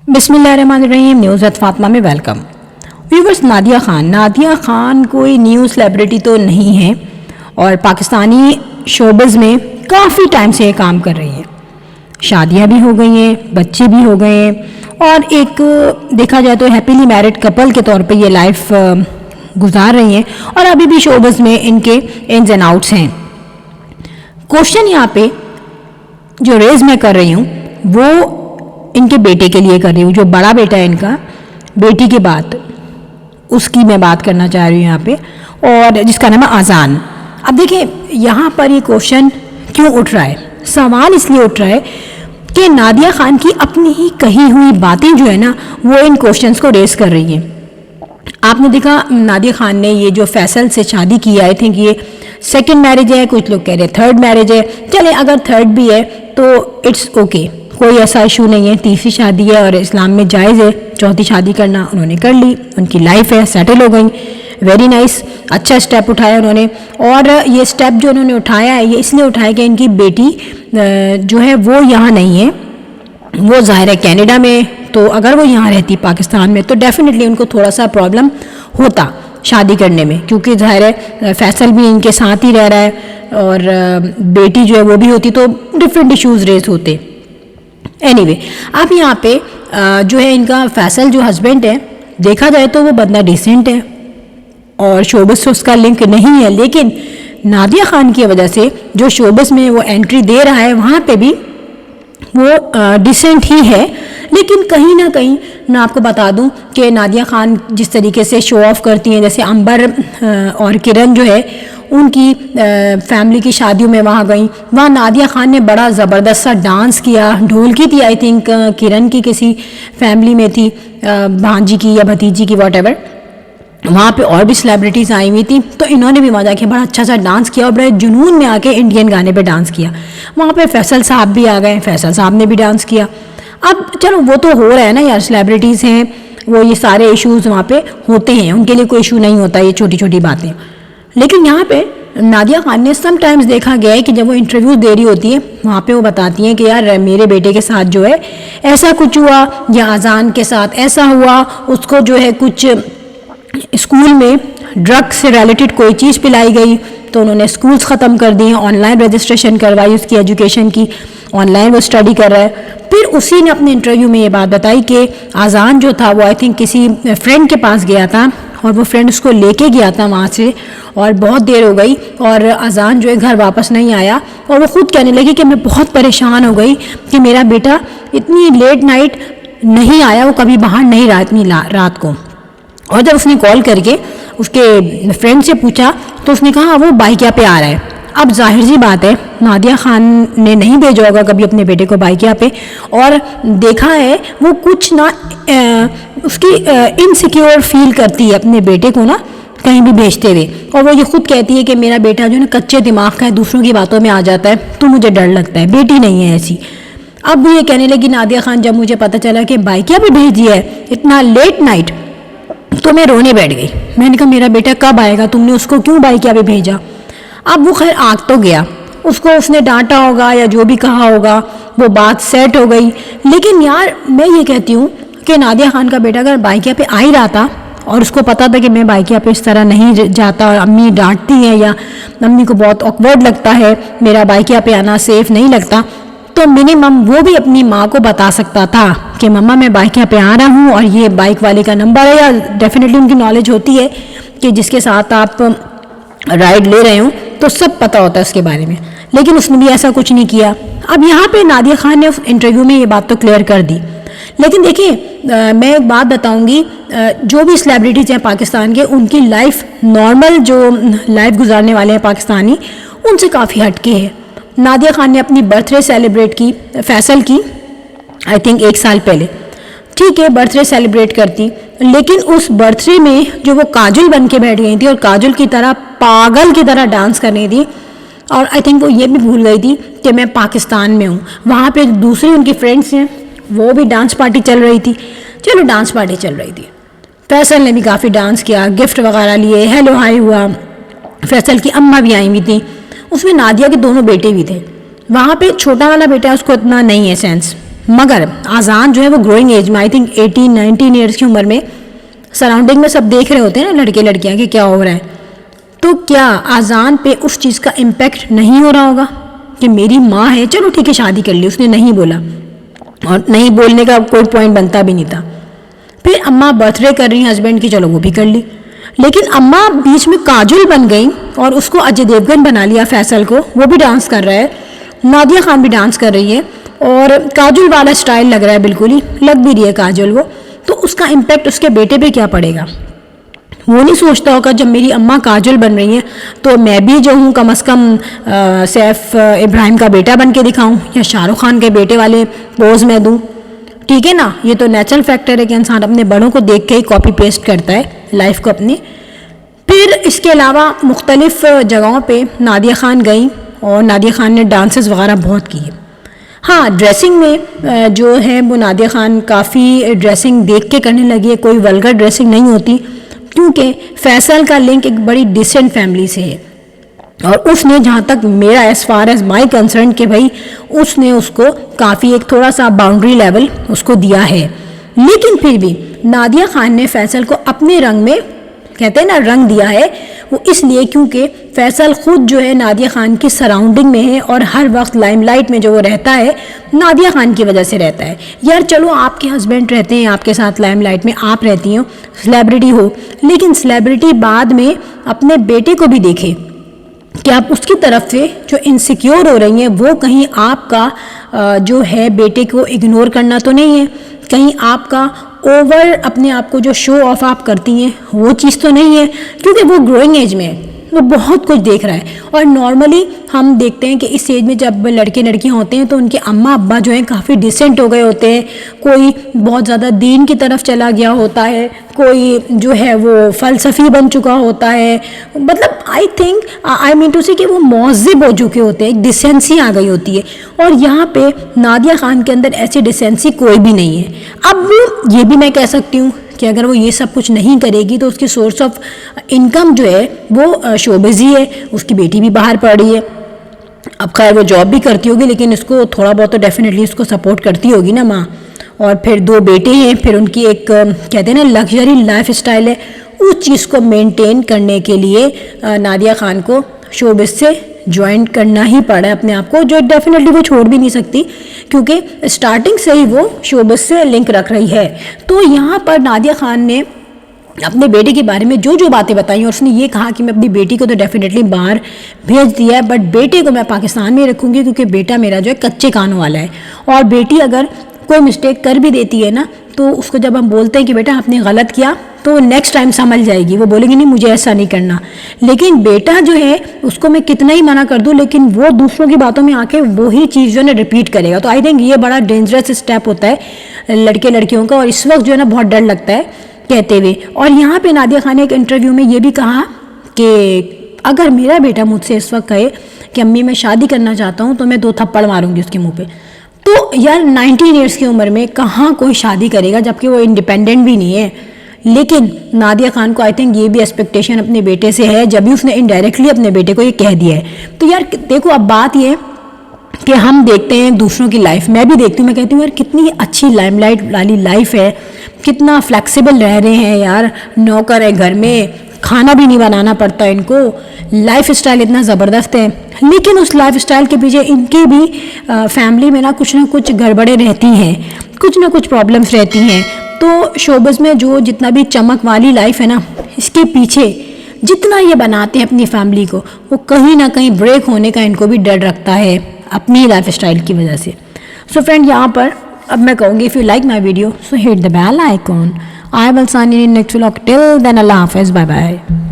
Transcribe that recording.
बिस्मिल्लाहिर्रहमानिर्रहीम। News eight Fatima में welcome. Viewers, Nadia Khan कोई न्यू सेलिब्रिटी तो नहीं है और पाकिस्तानी शोबिज़ में काफ़ी टाइम से ये काम कर रही हैं। शादियां भी हो गई हैं, बच्चे भी हो गए हैं और एक देखा जाए तो हैप्पीली मैरिड कपल के तौर पे ये लाइफ गुजार रही हैं और अभी भी शोबिज़ में इनके इन्स एंड आउट्स हैं। क्वेश्चन यहाँ पे जो रेज़ मैं कर रही हूँ वो इनके बेटे के लिए कर रही हूँ। जो बड़ा बेटा है इनका, बेटी के बाद उसकी मैं बात करना चाह रही हूँ यहाँ पे, और जिसका नाम है आज़ान। अब देखिए यहाँ पर ये क्वेश्चन क्यों उठ रहा है, सवाल इसलिए उठ रहा है कि नादिया खान की अपनी ही कही हुई बातें जो है ना वो इन क्वेश्चंस को रेस कर रही हैं। आपने देखा नादिया खान ने ये जो फैसल से शादी की, आई थिंक ये सेकंड मैरिज है, कुछ लोग कह रहे हैं थर्ड मैरिज है। चले अगर थर्ड भी है तो इट्स ओके, कोई ऐसा इशू नहीं है। तीसरी शादी है और इस्लाम में जायज़ है चौथी शादी करना, उन्होंने कर ली, उनकी लाइफ है, सेटल हो गई, वेरी नाइस, अच्छा स्टेप उठाया उन्होंने। और ये स्टेप जो उन्होंने उठाया है ये इसलिए उठाया कि इनकी बेटी जो है वो यहाँ नहीं है, वो ज़ाहिर है कनाडा में। तो अगर वो यहाँ रहती पाकिस्तान में तो डेफिनेटली उनको थोड़ा सा प्रॉब्लम होता शादी करने में, क्योंकि ज़ाहिर है फैसल भी इनके साथ ही रह रहा है और बेटी जो है वो भी होती तो डिफरेंट इश्यूज़ रेज होते। एनीवे, अब यहाँ पे जो है इनका फैसल जो हस्बैंड है, देखा जाए तो वो बंदा डिसेंट है और शोबिस से उसका लिंक नहीं है, लेकिन नादिया खान की वजह से जो शोबिस में वो एंट्री दे रहा है वहाँ पे भी वो डिसेंट ही है। लेकिन कहीं ना कहीं मैं आपको बता दूं कि नादिया खान जिस तरीके से शो ऑफ करती हैं, जैसे अंबर और किरण जो है उनकी फैमिली की शादियों में वहाँ गई, वहाँ नादिया खान ने बड़ा ज़बरदस्त सा डांस किया, ढोलकी थी आई थिंक किरण की किसी फैमिली में थी, भांजी की या भतीजी की वॉटेवर, वहाँ पे और भी सेलिब्रिटीज़ आई हुई थी, तो इन्होंने भी वहाँ जाके बड़ा अच्छा सा डांस किया और बड़े जुनून में आके इंडियन गाने पे डांस किया। वहाँ पे फैसल साहब भी आ गए, फैसल साहब ने भी डांस किया। अब चलो वो तो हो रहा है ना यार, सेलिब्रिटीज़ हैं वो, ये सारे इश्यूज़ वहाँ पे होते हैं, उनके लिए कोई इशू नहीं होता ये छोटी छोटी बातें। लेकिन यहाँ पे नादिया खान ने समटाइम्स देखा गया है कि जब वो इंटरव्यू दे रही होती है वहाँ पे वो बताती हैं कि यार मेरे बेटे के साथ जो है ऐसा कुछ हुआ, या आज़ान के साथ ऐसा हुआ, उसको जो है कुछ स्कूल में ड्रग से रिलेटेड कोई चीज़ पिलाई गई तो उन्होंने स्कूल्स ख़त्म कर दिए, ऑनलाइन रजिस्ट्रेशन करवाई उसकी एजुकेशन की, ऑनलाइन वो स्टडी कर रहा है। फिर उसी ने अपने इंटरव्यू में ये बात बताई कि आज़ान जो था वो आई थिंक किसी फ्रेंड के पास गया था और वो फ्रेंड उसको लेके गया था वहाँ से, और बहुत देर हो गई और आज़ान जो है घर वापस नहीं आया, और वो खुद कहने लगी कि मैं बहुत परेशान हो गई कि मेरा बेटा इतनी लेट नाइट नहीं आया, वो कभी बाहर नहीं रहा इतनी रात को। और जब उसने कॉल करके उसके फ्रेंड से पूछा तो उसने कहा वो बाइकिया पे आ रहा है। अब जाहिर सी बात है नादिया खान ने नहीं भेजा होगा कभी अपने बेटे को बाइकिया पे, और देखा है वो कुछ ना उसकी इनसिक्योर फील करती है अपने बेटे को ना कहीं भी भेजते हुए, और वो ये खुद कहती है कि मेरा बेटा जो है ना कच्चे दिमाग का है, दूसरों की बातों में आ जाता है तो मुझे डर लगता है, बेटी नहीं है ऐसी। अब ये कहने लगी नादिया खान जब मुझे पता चला कि बाइकिया पे भेज दिया है इतना लेट नाइट तो मैं रोने बैठ गई। मैंने कहा मेरा बेटा कब आएगा, तुमने उसको क्यों बाइकिया पे भेजा। अब वो खैर आग तो गया, उसको उसने डांटा होगा या जो भी कहा होगा, वो बात सेट हो गई। लेकिन यार मैं ये कहती हूँ कि नादिया खान का बेटा अगर बाइकिया पे आ ही रहा था और उसको पता था कि मैं बाइकिया पे इस तरह नहीं जाता और अम्मी डांटती हैं या अम्मी को बहुत ऑकवर्ड लगता है, मेरा बाइकिया पे आना सेफ नहीं लगता, तो मिनिमम वो भी अपनी माँ को बता सकता था कि मम्मा मैं बाइक यहाँ पे आ रहा हूँ और ये बाइक वाले का नंबर है, या डेफिनेटली उनकी नॉलेज होती है कि जिसके साथ आप राइड ले रहे हो तो सब पता होता है उसके बारे में। लेकिन उसने भी ऐसा कुछ नहीं किया। अब यहाँ पे नादिया खान ने इंटरव्यू में ये बात तो क्लियर कर दी। लेकिन देखिए मैं एक बात बताऊँगी, जो भी सेलिब्रिटीज़ हैं पाकिस्तान के उनकी लाइफ नॉर्मल जो लाइफ गुजारने वाले हैं पाकिस्तानी उनसे काफ़ी हटके है। नादिया खान ने अपनी बर्थडे सेलिब्रेट की फैसल की आई थिंक 1 साल पहले, ठीक है बर्थडे सेलिब्रेट करती, लेकिन उस बर्थडे में जो वो काजल बन के बैठ गई थी और काजल की तरह पागल की तरह डांस कर रही थी, और आई थिंक वो ये भी भूल गई थी कि मैं पाकिस्तान में हूँ। वहाँ पे दूसरी उनकी फ्रेंड्स हैं वो भी डांस पार्टी चल रही थी, चलो डांस पार्टी चल रही थी, फैसल ने भी काफ़ी डांस किया, गिफ्ट वगैरह लिए, हेलो हाय हुआ, फैसल की अम्मा भी आई हुई थी, उसमें नादिया के दोनों बेटे भी थे। वहाँ पे छोटा वाला बेटा उसको इतना नहीं है सेंस, مگر اذان جو ہے وہ گروئنگ ایج میں، آئی تھنک 18-19 ایئرس کی عمر میں، سراؤنڈنگ میں سب دیکھ رہے ہوتے ہیں نا لڑکے لڑکیاں کہ کیا ہو رہا ہے، تو کیا اذان پہ اس چیز کا امپیکٹ نہیں ہو رہا ہوگا کہ میری ماں ہے، چلو ٹھیک ہے شادی کر لی، اس نے نہیں بولا اور نہیں بولنے کا کوئی پوائنٹ بنتا بھی نہیں تھا، پھر اماں برتھ ڈے کر رہی ہیں ہسبینڈ کی، چلو وہ بھی کر لی، لیکن اماں بیچ میں کاجل بن گئی اور اس کو اجے دیوگن بنا لیا، فیصل کو، وہ بھی ڈانس کر رہا ہے، نادیہ خان بھی ڈانس کر رہی ہے اور کاجل والا سٹائل لگ رہا ہے، بالکل ہی لگ بھی رہی ہے کاجل وہ، تو اس کا امپیکٹ اس کے بیٹے پہ کیا پڑے گا؟ وہ نہیں سوچتا ہوگا جب میری اماں کاجل بن رہی ہیں تو میں بھی جو ہوں کم از کم سیف ابراہیم کا بیٹا بن کے دکھاؤں یا شاہ رخ خان کے بیٹے والے پوز میں دوں، ٹھیک ہے نا؟ یہ تو نیچرل فیکٹر ہے کہ انسان اپنے بڑوں کو دیکھ کے ہی کاپی پیسٹ کرتا ہے لائف کو اپنی۔ پھر اس کے علاوہ مختلف جگہوں پہ نادیہ خان گئیں اور نادیہ خان نے ڈانسز وغیرہ بہت کیے۔ ہاں ڈریسنگ میں جو ہے وہ نادیہ خان کافی ڈریسنگ دیکھ کے کرنے لگی ہے، کوئی ولگر ڈریسنگ نہیں ہوتی، کیونکہ فیصل کا لنک ایک بڑی ڈیسنٹ فیملی سے ہے اور اس نے جہاں تک میرا as far as my concern کہ بھائی اس نے اس کو کافی ایک تھوڑا سا باؤنڈری لیول اس کو دیا ہے، لیکن پھر بھی نادیہ خان نے فیصل کو اپنے رنگ میں، کہتے ہیں نا رنگ دیا ہے، وہ اس لیے کیونکہ فیصل خود جو ہے نادیہ خان کی سراؤنڈنگ میں ہے اور ہر وقت لائم لائٹ میں جو وہ رہتا ہے نادیہ خان کی وجہ سے رہتا ہے۔ یار چلو آپ کے ہسبینڈ رہتے ہیں آپ کے ساتھ لائم لائٹ میں، آپ رہتی ہو، سلیبریٹی ہو، لیکن سلیبریٹی بعد میں اپنے بیٹے کو بھی دیکھے کہ آپ اس کی طرف سے جو انسیکیور ہو رہی ہیں وہ کہیں آپ کا جو ہے بیٹے کو اگنور کرنا تو نہیں ہے، کہیں آپ کا اوور اپنے آپ کو جو شو آف آپ کرتی ہیں وہ چیز تو نہیں ہے، کیونکہ وہ گروئنگ ایج میں ہے، وہ بہت کچھ دیکھ رہا ہے۔ اور نارملی ہم دیکھتے ہیں کہ اس ایج میں جب لڑکے لڑکیاں ہوتے ہیں تو ان کے اماں ابا جو ہیں کافی ڈیسنٹ ہو گئے ہوتے ہیں، کوئی بہت زیادہ دین کی طرف چلا گیا ہوتا ہے، کوئی جو ہے وہ فلسفی بن چکا ہوتا ہے، مطلب آئی مین ٹو سے کہ وہ مہذب ہو چکے ہوتے ہیں، ایک ڈیسنسی آ گئی ہوتی ہے، اور یہاں پہ نادیہ خان کے اندر ایسی ڈیسنسی کوئی بھی نہیں ہے۔ اب یہ بھی میں کہہ سکتی ہوں کہ اگر وہ یہ سب کچھ نہیں کرے گی تو اس کی سورس آف انکم جو ہے وہ شوبز ہی ہے، اس کی بیٹی بھی باہر پڑ رہی ہے، اب خیر وہ جاب بھی کرتی ہوگی لیکن اس کو تھوڑا بہت تو ڈیفینیٹلی اس کو سپورٹ کرتی ہوگی نا ماں، اور پھر 2 بیٹے ہیں، پھر ان کی ایک کہتے ہیں نا لگژری لائف اسٹائل ہے، اس چیز کو مینٹین کرنے کے لیے نادیہ خان کو شوبز سے جوائن کرنا ہی پڑا ہے اپنے آپ کو، جو ڈیفینیٹلی وہ چھوڑ بھی نہیں سکتی کیونکہ اسٹارٹنگ سے ہی وہ شوبز سے لنک رکھ رہی ہے۔ تو یہاں پر نادیہ خان نے اپنے بیٹے کے بارے میں جو جو باتیں بتائیں اور اس نے یہ کہا کہ میں اپنی بیٹی کو تو ڈیفینیٹلی باہر بھیج دیا ہے، بٹ بیٹے کو میں پاکستان میں رکھوں گی کیونکہ بیٹا میرا جو ہے کچے کانوں والا ہے، اور بیٹی اگر کوئی مسٹیک کر بھی دیتی ہے نا تو اس کو جب ہم بولتے ہیں کہ بیٹا آپ نے غلط کیا تو وہ نیکسٹ ٹائم سنبھل جائے گی، وہ بولے گی نہیں مجھے ایسا نہیں کرنا، لیکن بیٹا جو ہے اس کو میں کتنا ہی منع کر دوں لیکن وہ دوسروں کی باتوں میں آ کے وہی چیز جو ہے نا ریپیٹ کرے گا، تو آئی تھنک یہ بڑا ڈینجرس اسٹیپ ہوتا ہے لڑکے لڑکیوں کا، اور اس وقت جو ہے نا بہت ڈر لگتا ہے کہتے ہوئے۔ اور یہاں پہ نادیہ خان نے ایک انٹرویو میں یہ بھی کہا کہ اگر میرا بیٹا مجھ سے اس وقت کہے کہ امی میں شادی کرنا چاہتا ہوں تو میں 2 تھپڑ ماروں گی اس کے منہ پہ، تو یار 19 ایئرس کی عمر میں کہاں کوئی شادی کرے گا جبکہ وہ انڈیپینڈنٹ بھی نہیں ہے، لیکن نادیہ خان کو آئی تھنک یہ بھی ایکسپیکٹیشن اپنے بیٹے سے ہے جب بھی اس نے انڈائریکٹلی اپنے بیٹے کو یہ کہہ دیا ہے۔ تو یار دیکھو اب بات یہ کہ ہم دیکھتے ہیں دوسروں کی لائف، میں بھی دیکھتی ہوں، میں کہتی ہوں یار کتنی اچھی لائم لائٹ والی لائف ہے، کتنا فلیکسیبل رہ رہے ہیں یار، نوکر ہے گھر میں، کھانا بھی نہیں بنانا پڑتا ان کو، لائف اسٹائل اتنا زبردست ہے، لیکن اس لائف اسٹائل کے پیچھے ان کی بھی فیملی میں نا کچھ نہ کچھ گڑبڑیں رہتی ہیں، کچھ نہ کچھ پرابلمس رہتی ہیں۔ تو شوبز میں جو جتنا بھی چمک والی لائف ہے نا اس کے پیچھے جتنا یہ بناتے ہیں اپنی فیملی کو، وہ کہیں نہ کہیں بریک ہونے کا ان کو بھی ڈر رکھتا ہے اپنی لائف اسٹائل کی وجہ سے۔ سو فرینڈ یہاں پر اب میں کہوں گی if you like my video so hit the bell icon, I will sign in next vlog. Till then, Allah Hafiz. Bye bye.